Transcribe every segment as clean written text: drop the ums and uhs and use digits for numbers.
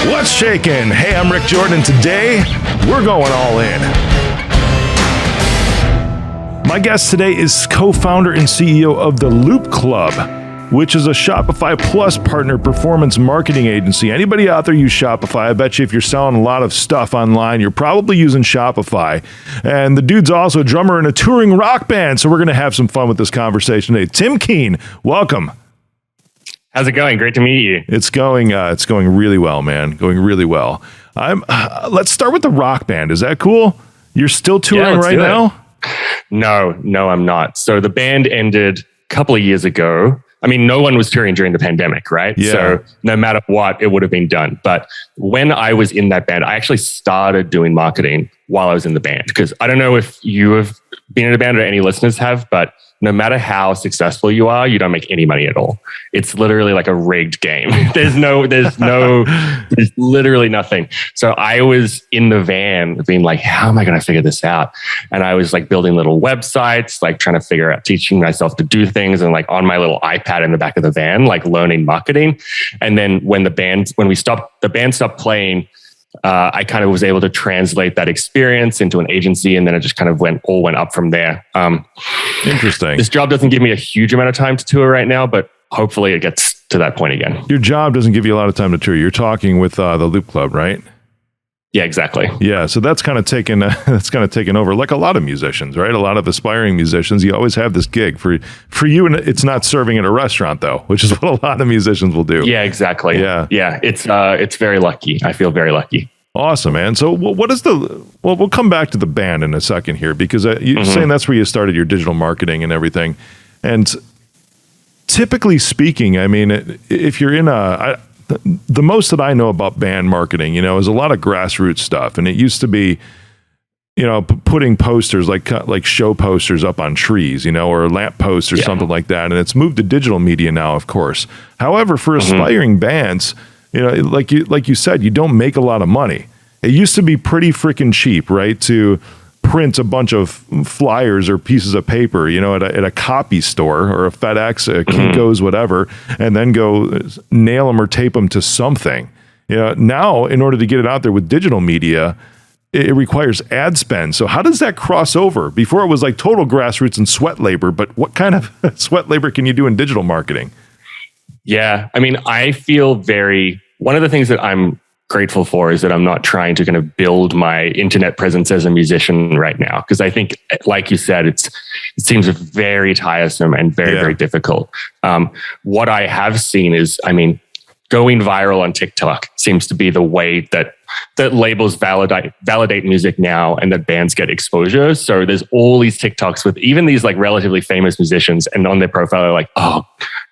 What's shaking? Hey, I'm Rick Jordan, and today we're going all in. My guest today is co-founder and CEO of the Loop Club, which is a Shopify Plus Partner performance marketing agency. Anybody out there use Shopify? I bet you if you're selling a lot of stuff online, you're probably using Shopify. And the dude's also a drummer in a touring rock band, so we're going to have some fun with this conversation today. Tim Keen, welcome. How's it going? Great to meet you. It's going really well, man. Going really well. Let's start with the rock band. Is that cool? You're still touring right now? No, I'm not. So the band ended a couple of years ago. I mean, no one was touring during the pandemic, right? Yeah. So no matter what, it would have been done. But when I was in that band, I actually started doing marketing while I was in the band. Because I don't know if you have been in a band or any listeners have, but no matter how successful you are, you don't make any money at all. It's literally like a rigged game. There's literally nothing. So I was in the van being like, how am I going to figure this out? And I was like building little websites, like trying to figure out, teaching myself to do things, and like on my little iPad in the back of the van, like learning marketing. And then when the band stopped playing, I kind of was able to translate that experience into an agency, and then it just kind of went up from there. Interesting. This job doesn't give me a huge amount of time to tour right now, but hopefully it gets to that point again. Your job doesn't give you a lot of time to tour. You're talking with the Loop Club, right? Yeah, exactly. Yeah, so that's kind of taken over, like a lot of musicians, right? A lot of aspiring musicians. You always have this gig for you, and it's not serving at a restaurant though, which is what a lot of musicians will do. Yeah, exactly. Yeah. It's very lucky. I feel very lucky. Awesome, man. So what is we'll come back to the band in a second here, because you're saying that's where you started your digital marketing and everything. And typically speaking, I mean, if you're in the most that I know about band marketing, is a lot of grassroots stuff. And it used to be, putting posters like show posters up on trees, or lamp posts or something like that. And it's moved to digital media now, of course. However, for aspiring bands, like you said, you don't make a lot of money. It used to be pretty freaking cheap, right? To print a bunch of flyers or pieces of paper, at a copy store or a FedEx, a Kinko's, whatever, and then go nail them or tape them to something. Now, in order to get it out there with digital media, it requires ad spend. So how does that cross over? Before it was like total grassroots and sweat labor, but what kind of sweat labor can you do in digital marketing? Yeah, I mean, I feel one of the things that I'm grateful for is that I'm not trying to kind of build my internet presence as a musician right now. Because I think, like you said, it seems very tiresome and very difficult. What I have seen is, going viral on TikTok seems to be the way that labels validate music now, and that bands get exposure. So there's all these TikToks with even these like relatively famous musicians, and on their profile are like, oh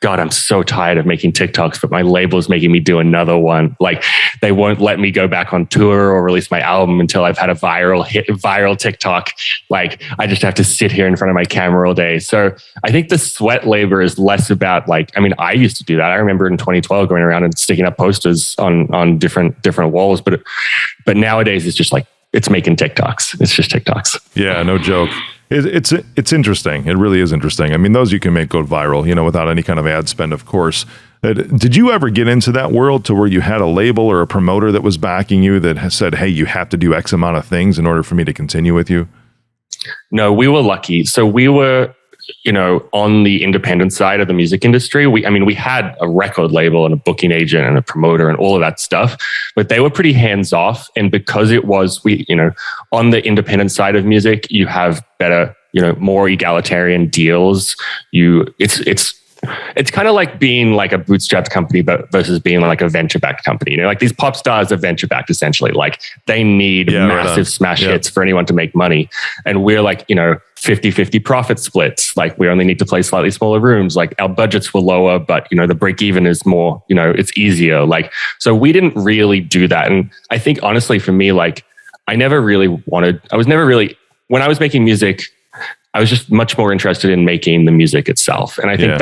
God, I'm so tired of making TikToks, but my label's making me do another one. Like they won't let me go back on tour or release my album until I've had a viral TikTok. Like I just have to sit here in front of my camera all day. So I think the sweat labor is less about I used to do that. I remember in 2012 going around and sticking up posters on different walls, but nowadays it's just like, it's making TikToks. It's just TikToks. Yeah, no joke. It's interesting. It really is interesting. I mean, those you can make go viral, without any kind of ad spend, of course. Did you ever get into that world to where you had a label or a promoter that was backing you that said, hey, you have to do X amount of things in order for me to continue with you? No, we were lucky. So we were, on the independent side of the music industry. We had a record label and a booking agent and a promoter and all of that stuff, but they were pretty hands off. And because it was, on the independent side of music, you have better, more egalitarian deals. It's kind of like being like a bootstrapped company, but versus being like a venture-backed company. Like these pop stars are venture-backed essentially. Like they need massive smash hits for anyone to make money. And we're like, 50-50 profit splits. Like we only need to play slightly smaller rooms. Like our budgets were lower, but the break even is more, it's easier. Like, so we didn't really do that. And I think honestly for me, like when I was making music, I was just much more interested in making the music itself. And I think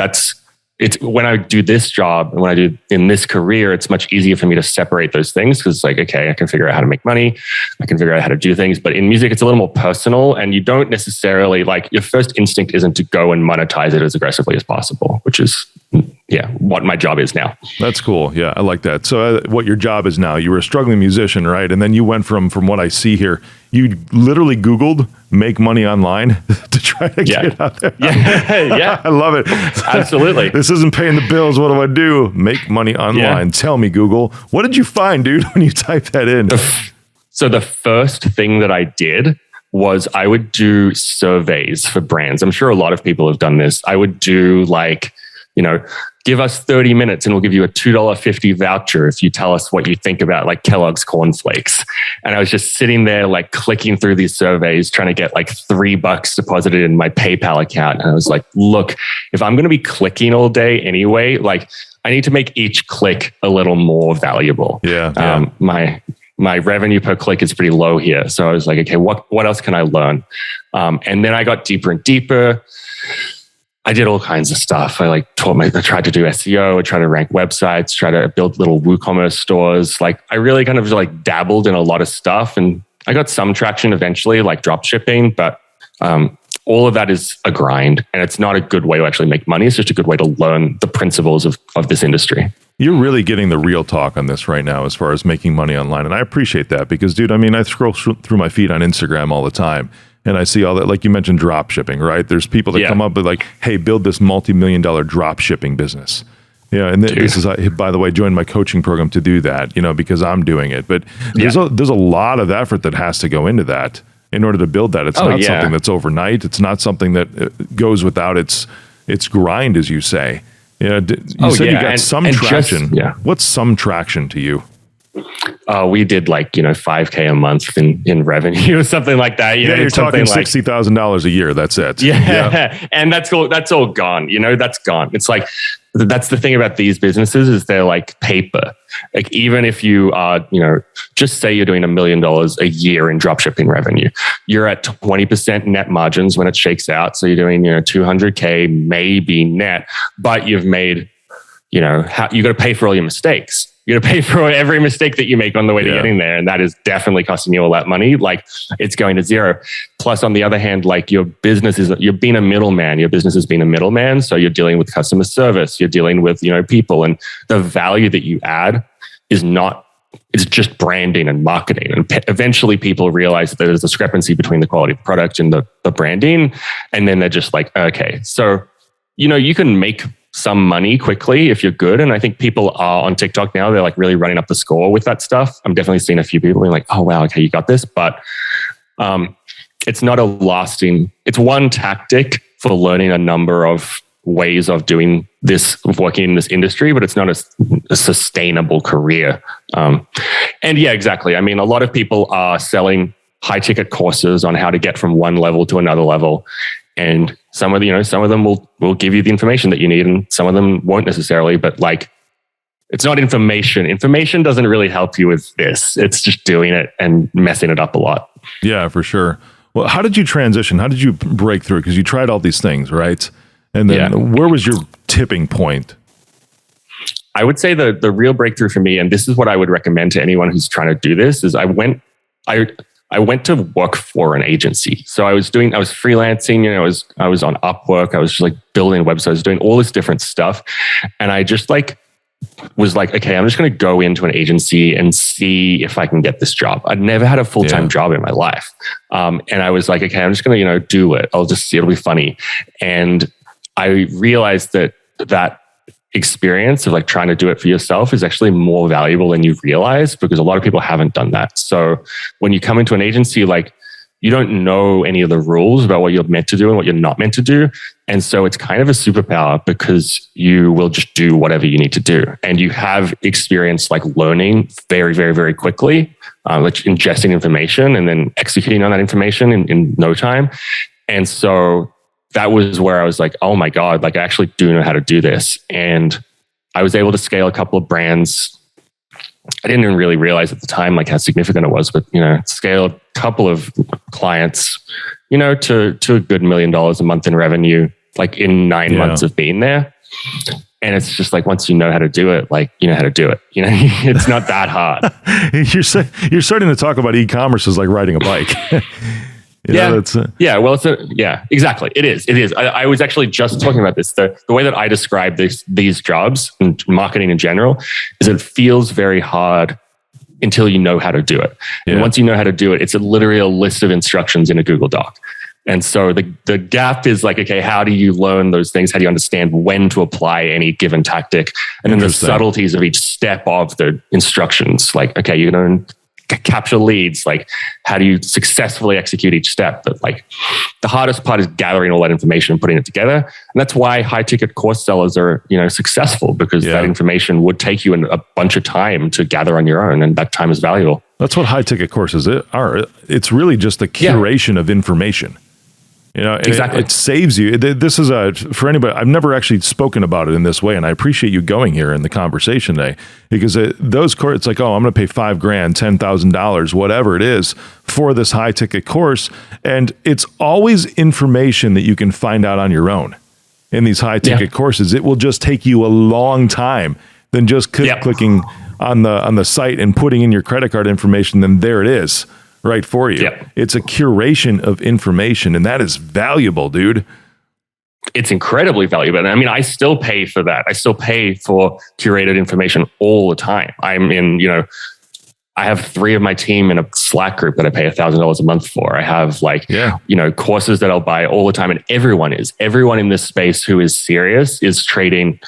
it's when I do this job and when I do in this career, it's much easier for me to separate those things because it's like, okay, I can figure out how to make money. I can figure out how to do things. But in music, it's a little more personal and you don't necessarily your first instinct isn't to go and monetize it as aggressively as possible, which is what my job is now. That's cool. Yeah, I like that. So what your job is now, you were a struggling musician, right? And then you went from what I see here, you literally Googled make money online to try to get out there. Yeah. I love it. Absolutely. This isn't paying the bills. What do I do? Make money online. Yeah. Tell me, Google. What did you find, dude, when you typed that in? So the first thing that I did was I would do surveys for brands. I'm sure a lot of people have done this. I would do give us 30 minutes and we'll give you a $2.50 voucher if you tell us what you think about like Kellogg's cornflakes. And I was just sitting there like clicking through these surveys, trying to get like $3 deposited in my PayPal account. And I was like, look, if I'm going to be clicking all day anyway, like I need to make each click a little more valuable. Yeah. My revenue per click is pretty low here. So I was like, okay, what else can I learn? And then I got deeper and deeper. I did all kinds of stuff. I tried to do SEO, I tried to rank websites, try to build little WooCommerce stores. Like I really kind of like dabbled in a lot of stuff, and I got some traction eventually, like drop shipping, but all of that is a grind, and it's not a good way to actually make money. It's just a good way to learn the principles of this industry. You're really getting the real talk on this right now as far as making money online. And I appreciate that because, dude, I mean, I scroll through my feed on Instagram all the time. And I see all that, like you mentioned, drop shipping, right? There's people that come up with like, hey, build this multi-million-dollar drop shipping business. Yeah, and this is, by the way, join my coaching program to do that, because I'm doing it. But there's a lot of effort that has to go into that in order to build that. It's not something that's overnight. It's not something that goes without its grind, as you say. You said you got some traction. What's some traction to you? We did like, $5,000 a month in revenue or something like that. You're talking $60,000 a year. That's it. Yeah. And that's all gone. That's gone. It's like, that's the thing about these businesses is they're like paper. Like even if you are, just say you're doing $1 million a year in dropshipping revenue, you're at 20% net margins when it shakes out. So you're doing, $200K maybe net, but you've made, you got to pay for all your mistakes. You got to pay for every mistake that you make on the way to getting there. And that is definitely costing you all that money. Like it's going to zero. Plus on the other hand, like your business you're being a middleman. Your business is being a middleman. So you're dealing with customer service. You're dealing with, people, and the value that you add it's just branding and marketing. And eventually people realize that there's a discrepancy between the quality of the product and the branding. And then they're just like, okay, so, you can make some money quickly if you're good. And I think people are on TikTok now, they're like really running up the score with that stuff. I'm definitely seeing a few people being like, oh, wow, okay, you got this. But it's not it's one tactic for learning a number of ways of doing this, of working in this industry, but it's not a sustainable career. And yeah, exactly. I mean, a lot of people are selling high ticket courses on how to get from one level to another level. And some of them will give you the information that you need, and some of them won't necessarily. But like, it's not information. Information doesn't really help you with this. It's just doing it and messing it up a lot. Yeah, for sure. Well, how did you transition? How did you break through? Because you tried all these things, right? And then where was your tipping point? I would say the real breakthrough for me, and this is what I would recommend to anyone who's trying to do this, is I went to work for an agency. So I was freelancing, I was on Upwork. I was just like building websites, I was doing all this different stuff. And I just was like, okay, I'm just going to go into an agency and see if I can get this job. I'd never had a full-time job in my life. And I was like, okay, I'm just going to, do it. I'll just see, it'll be funny. And I realized that experience of like trying to do it for yourself is actually more valuable than you realize, because a lot of people haven't done that. So when you come into an agency, like you don't know any of the rules about what you're meant to do and what you're not meant to do. And so it's kind of a superpower because you will just do whatever you need to do. And you have experience like learning very, very, very quickly, like ingesting information and then executing on that information in no time. And so that was where I was like, oh my God, like I actually do know how to do this. And I was able to scale a couple of brands. I didn't even really realize at the time like how significant it was, but scaled a couple of clients, to a good $1 million a month in revenue, like in 9 months of being there. And it's just like, once you know how to do it, like, you know how to do it. It's not that hard. You're starting to talk about e-commerce as like riding a bike. Well, exactly. It is. I was actually just talking about this. The way that I describe these jobs and marketing in general is it feels very hard until you know how to do it. Yeah. And once you know how to do it, it's literally a list of instructions in a Google Doc. And so the gap is like, okay, how do you learn those things? How do you understand when to apply any given tactic? And then the subtleties of each step of the instructions, like, okay, you're going to capture leads. Like, how do you successfully execute each step? But like, the hardest part is gathering all that information and putting it together. And that's why high ticket course sellers are, successful, because that information would take you a bunch of time to gather on your own, and that time is valuable. That's what high ticket courses are. It's really just the curation of information. Exactly. It saves you. This is for anybody. I've never actually spoken about it in this way, and I appreciate you going here in the conversation today, because those courses, it's like, oh, I'm going to pay $5,000, $10,000, whatever it is, for this high ticket course, and it's always information that you can find out on your own in these high ticket courses. It will just take you a long time than just clicking on the site and putting in your credit card information. Then there it is. Right for you. Yep. It's a curation of information, and that is valuable, dude. It's incredibly valuable. I mean, I still pay for that. I still pay for curated information all the time. I'm in, I have 3 of my team in a Slack group that I pay $1,000 a month for. I have courses that I'll buy all the time, and everyone in this space who is serious is trading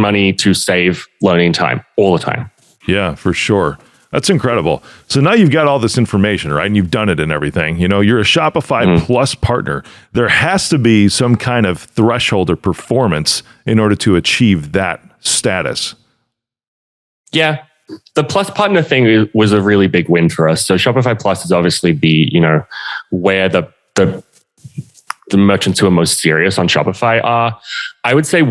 money to save learning time all the time. Yeah, for sure. That's incredible. So now you've got all this information, right? And you've done it and everything. You're a Shopify Plus partner. There has to be some kind of threshold or performance in order to achieve that status. Yeah. The Plus partner thing was a really big win for us. So Shopify Plus is obviously where the merchants who are most serious on Shopify are. I would say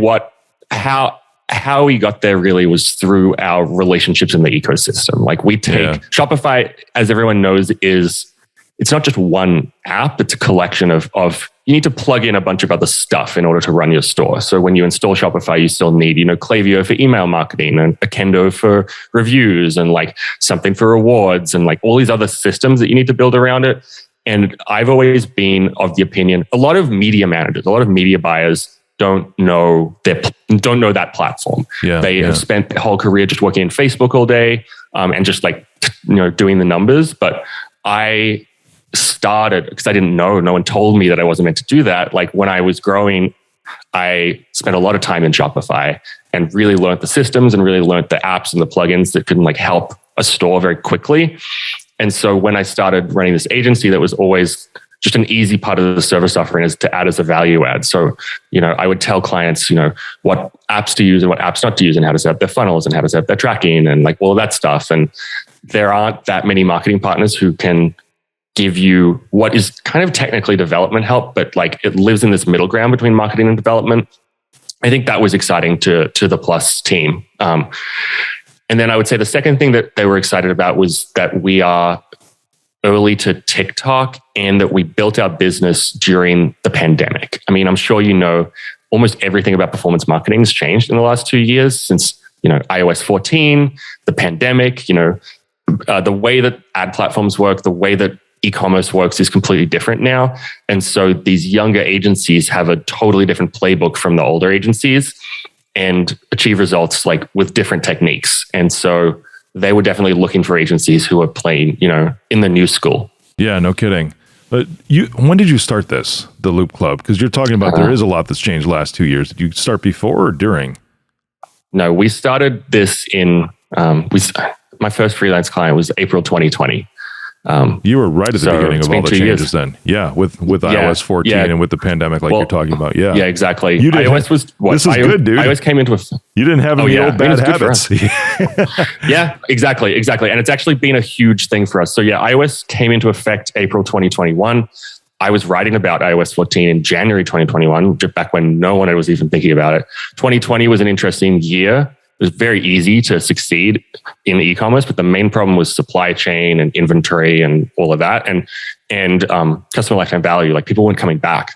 how we got there really was through our relationships in the ecosystem. Like, we take Shopify, as everyone knows, it's not just one app, it's a collection of you need to plug in a bunch of other stuff in order to run your store. So when you install Shopify, you still need, Klaviyo for email marketing, and Akendo for reviews, and like something for rewards, and like all these other systems that you need to build around it. And I've always been of the opinion, a lot of media managers, a lot of media buyers don't know that platform. They have spent their whole career just working in Facebook all day, and just doing the numbers. But I started, because I didn't know, no one told me that I wasn't meant to do that. Like, when I was growing, I spent a lot of time in Shopify and really learned the systems and really learned the apps and the plugins that could help a store very quickly. And so when I started running this agency, that was always just an easy part of the service offering is to add as a value add. So, I would tell clients, what apps to use and what apps not to use, and how to set up their funnels and how to set up their tracking and like all of that stuff. And there aren't that many marketing partners who can give you what is kind of technically development help, but like it lives in this middle ground between marketing and development. I think that was exciting to the Plus team. And then I would say the second thing that they were excited about was that we are early to TikTok, and that we built our business during the pandemic. I mean, I'm sure almost everything about performance marketing has changed in the last 2 years since, iOS 14, the pandemic, the way that ad platforms work, the way that e-commerce works is completely different now. And so these younger agencies have a totally different playbook from the older agencies and achieve results like with different techniques. And so they were definitely looking for agencies who are playing, in the new school. Yeah, no kidding. But when did you start the Loop Club? Because you're talking about there is a lot that's changed the last 2 years. Did you start before or during? No, we started this in, my first freelance client was April 2020. You were right at the beginning of all the changes then. Yeah, with iOS 14 and with the pandemic you're talking about. Yeah, exactly. iOS was this is good, dude. iOS came into you didn't have any old bad habits. Yeah, exactly. And it's actually been a huge thing for us. So iOS came into effect April 2021. I was writing about iOS 14 in January 2021, just back when no one was even thinking about it. 2020 was an interesting year. It was very easy to succeed in e-commerce, but the main problem was supply chain and inventory and all of that, and customer lifetime value. Like, people weren't coming back.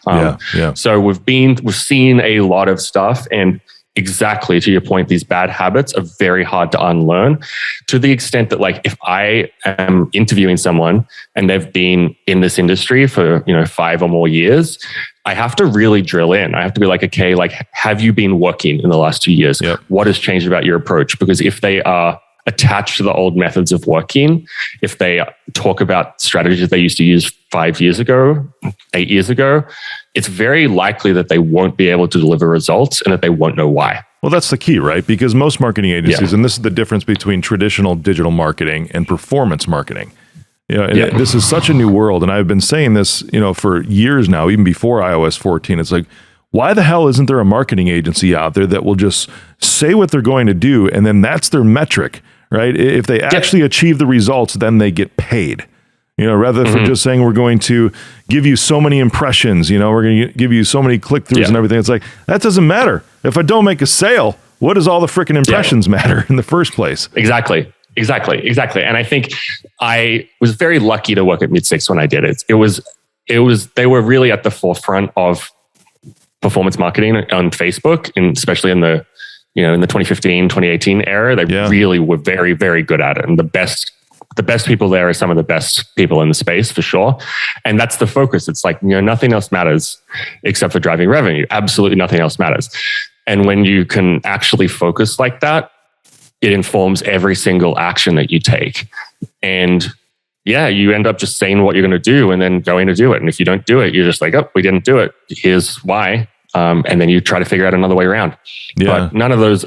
So we've seen a lot of stuff, and exactly to your point, these bad habits are very hard to unlearn, to the extent that like if I am interviewing someone and they've been in this industry for 5 or more years, I have to really drill in. I have to be like, okay, like, have you been working in the last 2 years? Yep. What has changed about your approach? Because if they are attached to the old methods of working, if they talk about strategies they used to use 5 years ago, 8 years ago, it's very likely that they won't be able to deliver results and that they won't know why. Well, that's the key, right? Because most marketing agencies, and this is the difference between traditional digital marketing and performance marketing. This is such a new world. And I've been saying this, for years now, even before iOS 14. It's like, why the hell isn't there a marketing agency out there that will just say what they're going to do, and then that's their metric, right? If they actually achieve the results, then they get paid. Rather than for just saying we're going to give you so many impressions, we're going to give you so many click-throughs and everything. It's like, that doesn't matter. If I don't make a sale, what does all the freaking impressions matter in the first place? Exactly. And I think I was very lucky to work at Mid6 when I did it. They were really at the forefront of performance marketing on Facebook, and especially in the 2015, 2018 era. They really were very, very good at it. And the best people there are some of the best people in the space for sure. And that's the focus. It's like, nothing else matters except for driving revenue. Absolutely nothing else matters. And when you can actually focus like that, it informs every single action that you take. And you end up just saying what you're going to do and then going to do it. And if you don't do it, you're just like, oh, we didn't do it. Here's why. And then you try to figure out another way around. But none of those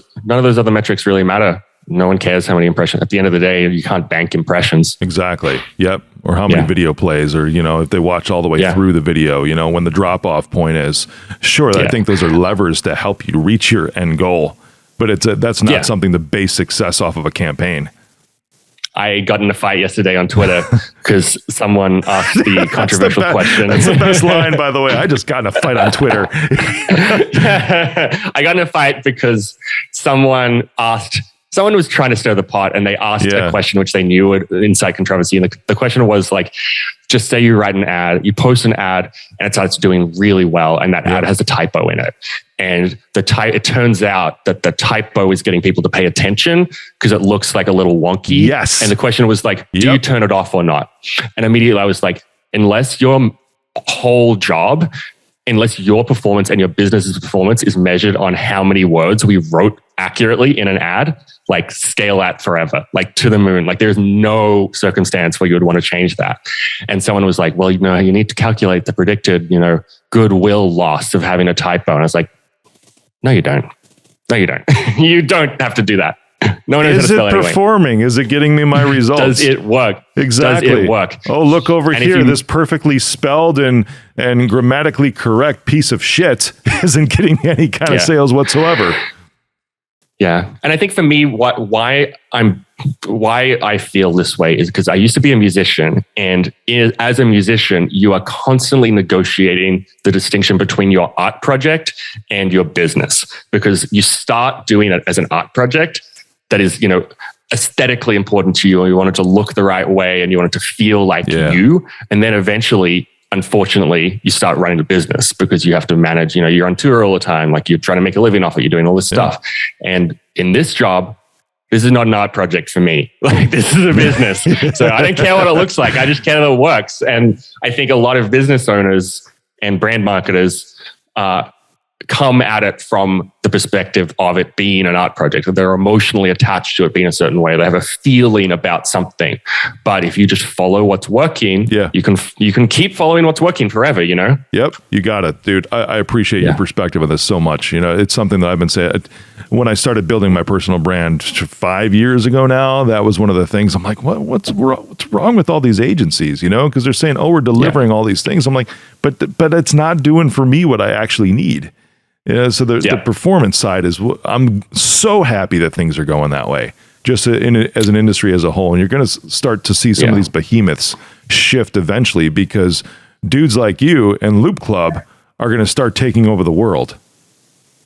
other metrics really matter. No one cares how many impressions. At the end of the day, you can't bank impressions. Exactly. Yep. Or how many video plays, or, if they watch all the way through the video, when the drop-off point is. Sure, I think those are levers to help you reach your end goal. But that's not something to base success off of a campaign. I got in a fight yesterday on Twitter because someone asked the controversial question. That's the best line, by the way. I just got in a fight on Twitter. I got in a fight because someone was trying to stir the pot, and they asked a question which they knew would incite controversy. And the question was like, just say you write an ad, you post an ad, and it starts doing really well, and that ad has a typo in it. And it turns out that the typo is getting people to pay attention because it looks like a little wonky. Yes. And the question was like, do you turn it off or not? And immediately I was like, unless your whole job, unless your performance and your business's performance is measured on how many words we wrote accurately in an ad, like scale that forever, like to the moon. Like there's no circumstance where you would want to change that. And someone was like, well, you need to calculate the predicted, goodwill loss of having a typo. And I was like, no, you don't. You don't have to do that. No one knows how to spell anyway. Is it performing? Is it getting me my results? Does it work? Exactly. Does it work? Oh, look over here. This perfectly spelled and grammatically correct piece of shit isn't getting me any kind of sales whatsoever. Yeah. And I think for me, why I feel this way is because I used to be a musician, and as a musician, you are constantly negotiating the distinction between your art project and your business, because you start doing it as an art project that is, aesthetically important to you, and you want it to look the right way, and you want it to feel like you. And then eventually, unfortunately, you start running a business because you have to manage, you're on tour all the time. Like you're trying to make a living off it. You're doing all this stuff. And in this job, this is not an art project for me. Like this is a business. So I don't care what it looks like. I just care that it works. And I think a lot of business owners and brand marketers come at it from the perspective of it being an art project. They're emotionally attached to it being a certain way. They have a feeling about something. But if you just follow what's working, you can keep following what's working forever, Yep, you got it, dude. I appreciate your perspective on this so much. It's something that I've been saying. When I started building my personal brand 5 years ago now, that was one of the things. I'm like, what's wrong with all these agencies, Because they're saying, oh, we're delivering all these things. I'm like, but it's not doing for me what I actually need. So the performance side is, I'm so happy that things are going that way, just as an industry as a whole. And you're going to start to see some of these behemoths shift eventually, because dudes like you and Loop Club are going to start taking over the world.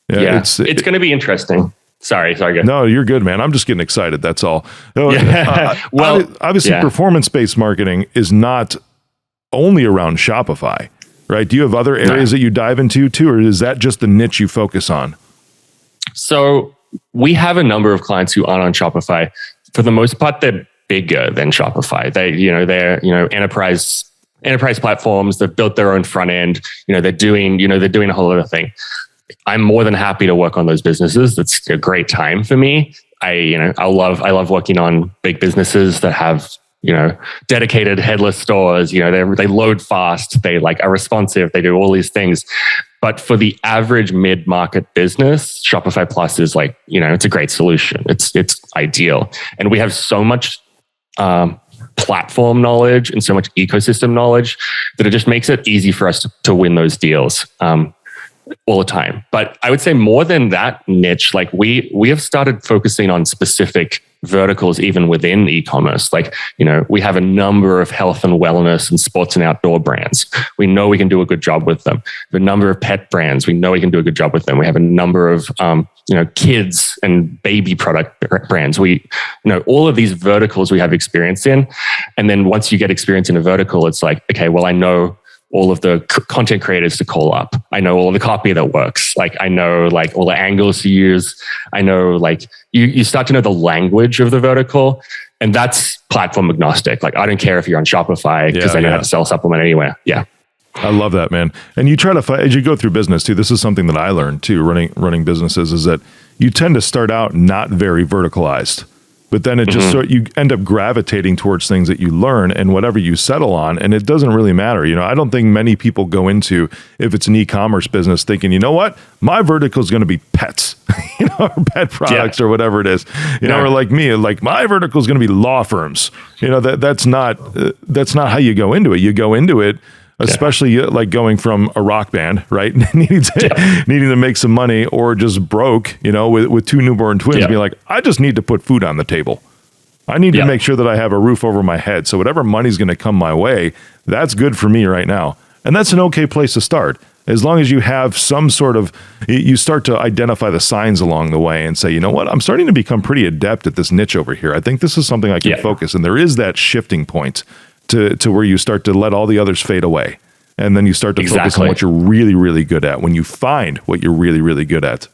It's going to be interesting. Sorry. Good. No, you're good, man. I'm just getting excited. That's all. Well, obviously, performance-based marketing is not only around Shopify. Right? Do you have other areas that you dive into too, or is that just the niche you focus on? So we have a number of clients who aren't on Shopify. For the most part, they're bigger than Shopify. They're enterprise platforms. They've built their own front end. They're doing a whole other thing. I'm more than happy to work on those businesses. That's a great time for me. I love working on big businesses that have dedicated headless stores. They load fast. They are responsive. They do all these things. But for the average mid-market business, Shopify Plus is it's a great solution. It's ideal, and we have so much platform knowledge and so much ecosystem knowledge that it just makes it easy for us to win those deals all the time. But I would say more than that niche, we have started focusing on specific verticals even within e-commerce. We have a number of health and wellness and sports and outdoor brands. We know we can do a good job with them. The number of pet brands, we know we can do a good job with them. We have a number of kids and baby product brands. All of these verticals we have experience in. And then once you get experience in a vertical, it's okay, well, I know all of the content creators to call up. I know all of the copy that works. I know all the angles to use. I know you start to know the language of the vertical, and that's platform agnostic. I don't care if you're on Shopify because I know how to sell a supplement anywhere. Yeah. I love that, man. And you try to find, as you go through business too, this is something that I learned too, running businesses, is that you tend to start out not very verticalized. But then it just you end up gravitating towards things that you learn and whatever you settle on, and it doesn't really matter. I don't think many people go into, if it's an e-commerce business, thinking, my vertical is going to be pets, or pet products or whatever it is, or like me, my vertical is going to be law firms. That's not how you go into it. You go into it, especially going from a rock band, right? needing to make some money, or just broke, with two newborn twins, being like, I just need to put food on the table. I need to make sure that I have a roof over my head. So whatever money's going to come my way, that's good for me right now. And that's an okay place to start. As long as you have some sort of, you start to identify the signs along the way and say, you know what, I'm starting to become pretty adept at this niche over here. I think this is something I can focus. And there is that shifting point to where you start to let all the others fade away. And then you start to focus on what you're really, really good at, when you find what you're really, really good at.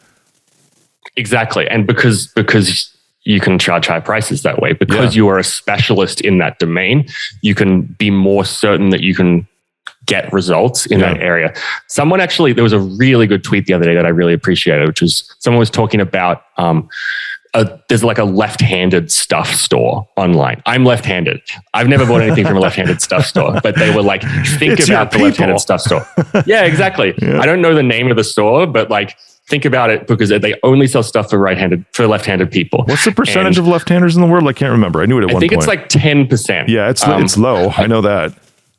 Exactly. And because you can charge high prices that way, because you are a specialist in that domain, you can be more certain that you can get results in that area. There was a really good tweet the other day that I really appreciated, which was someone was talking about, there's a left-handed stuff store online. I'm left-handed. I've never bought anything from a left-handed stuff store, but they were think about the left-handed stuff store. Yeah, exactly. I don't know the name of the store, but think about it, because they only sell stuff for left-handed people. What's the percentage of left-handers in the world? I can't remember. I knew it at one point. I think it's 10%. Yeah, it's low. I know that.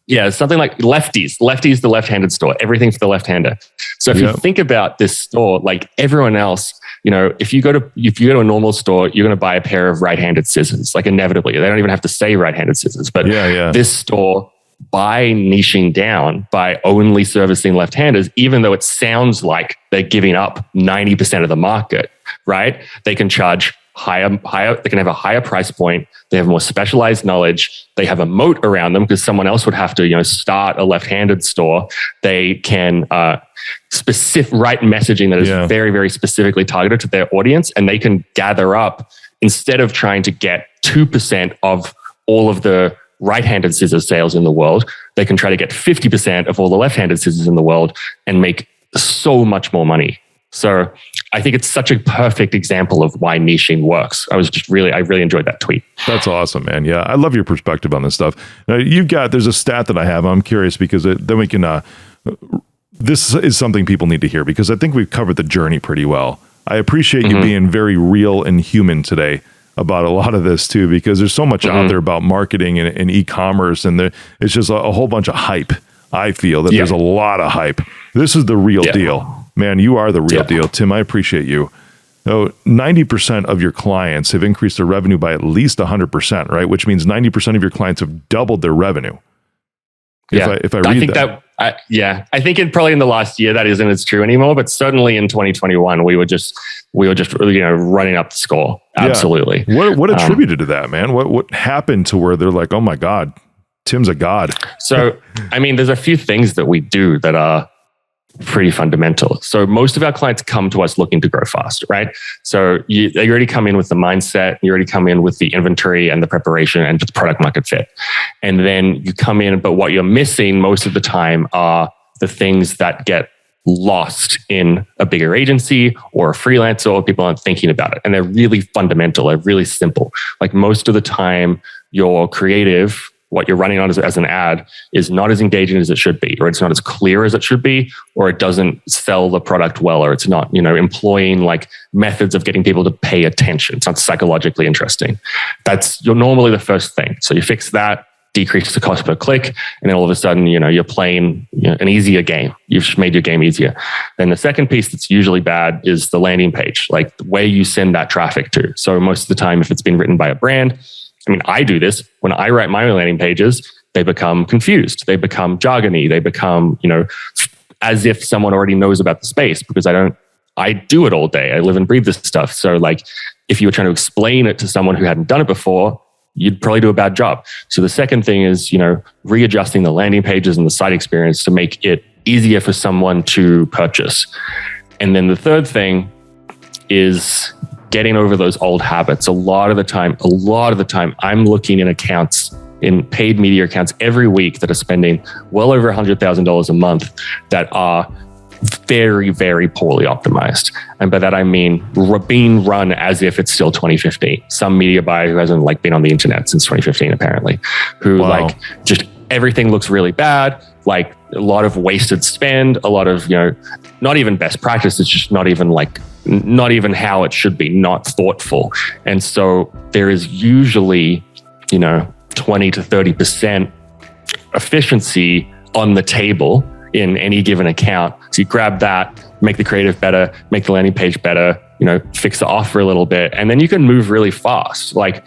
Yeah, something like Lefties, the left-handed store, everything for the left-hander. So if you think about this store, everyone else, if you go to a normal store, you're going to buy a pair of right-handed scissors, inevitably. They don't even have to say right-handed scissors. But this store, by niching down, by only servicing left-handers, even though it sounds like they're giving up 90% of the market, right? They can charge higher, they can have a higher price point. They have more specialized knowledge. They have a moat around them, because someone else would have to, start a left-handed store. They can write messaging that is very, very specifically targeted to their audience, and they can gather up, instead of trying to get 2% of all of the right-handed scissors sales in the world, they can try to get 50% of all the left-handed scissors in the world and make so much more money. So I think it's such a perfect example of why niching works. I really enjoyed that tweet. That's awesome, man. Yeah, I love your perspective on this stuff. Now, there's a stat that I have. I'm curious, because then we can, this is something people need to hear, because I think we've covered the journey pretty well. I appreciate you being very real and human today about a lot of this too, because there's so much out there about marketing and e-commerce, and it's just a whole bunch of hype. I feel that there's a lot of hype. This is the real deal. Man, you are the real deal. Tim, I appreciate you. 90% of your clients have increased their revenue by at least 100%, right? Which means 90% of your clients have doubled their revenue. If I read that. I think probably in the last year that isn't as true anymore, but certainly in 2021 we were just running up the score. Absolutely. What attributed to that, man? What happened to where they're like, oh my God, Tim's a god? So, there's a few things that we do that are pretty fundamental. So most of our clients come to us looking to grow fast, right? So you already come in with the mindset, you already come in with the inventory and the preparation and the product market fit. And then you come in, but what you're missing most of the time are the things that get lost in a bigger agency or a freelancer, or people aren't thinking about it. And they're really fundamental, they're really simple. Like most of the time, your creative, what you're running on as an ad, is not as engaging as it should be, or it's not as clear as it should be, or it doesn't sell the product well, or it's not, employing like methods of getting people to pay attention. It's not psychologically interesting. That's normally the first thing. So you fix that, decrease the cost per click, and then all of a sudden, you're playing an easier game. You've just made your game easier. Then the second piece that's usually bad is the landing page, like where you send that traffic to. So most of the time, if it's been written by a brand, I do this when I write my landing pages, they become confused. They become jargony. They become, as if someone already knows about the space, because I do it all day. I live and breathe this stuff. So like if you were trying to explain it to someone who hadn't done it before, you'd probably do a bad job. So the second thing is, readjusting the landing pages and the site experience to make it easier for someone to purchase. And then the third thing is getting over those old habits. A lot of the time, I'm looking in accounts, in paid media accounts every week that are spending well over $100,000 a month that are very, very poorly optimized. And by that, I mean being run as if it's still 2015. Some media buyer who hasn't been on the internet since 2015, apparently, who just everything looks really bad, like a lot of wasted spend, a lot of, not even best practice. It's just not even how it should be, not thoughtful. And so there is usually, 20 to 30% efficiency on the table in any given account. So you grab that, make the creative better, make the landing page better, fix the offer a little bit, and then you can move really fast. Like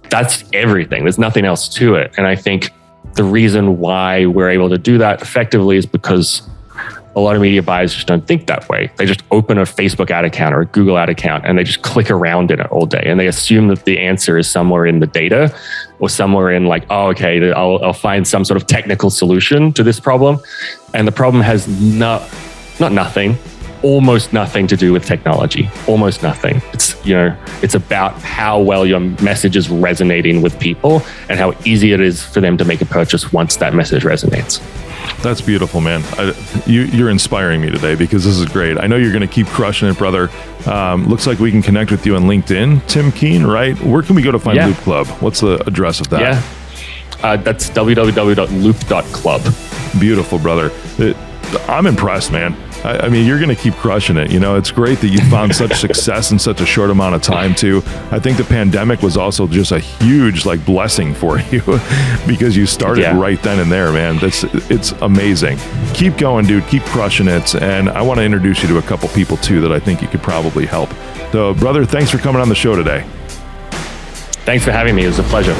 that's everything. There's nothing else to it. And I think the reason why we're able to do that effectively is because a lot of media buyers just don't think that way. They just open a Facebook ad account or a Google ad account and they just click around in it all day. And they assume that the answer is somewhere in the data or somewhere in I'll find some sort of technical solution to this problem. And the problem has almost nothing to do with technology, almost nothing. It's about how well your message is resonating with people and how easy it is for them to make a purchase once that message resonates. That's beautiful, man. You're inspiring me today because this is great. I know you're going to keep crushing it, brother. Looks like we can connect with you on LinkedIn. Tim Keen, right? Where can we go to find Loop Club? What's the address of that? Yeah, that's www.loop.club. Beautiful, brother. I'm impressed, man. I mean, you're going to keep crushing it. It's great that you found such success in such a short amount of time too. I think the pandemic was also just a huge blessing for you because you started right then and there, man. It's amazing. Keep going, dude. Keep crushing it. And I want to introduce you to a couple people too that I think you could probably help. So, brother, thanks for coming on the show today. Thanks for having me. It was a pleasure.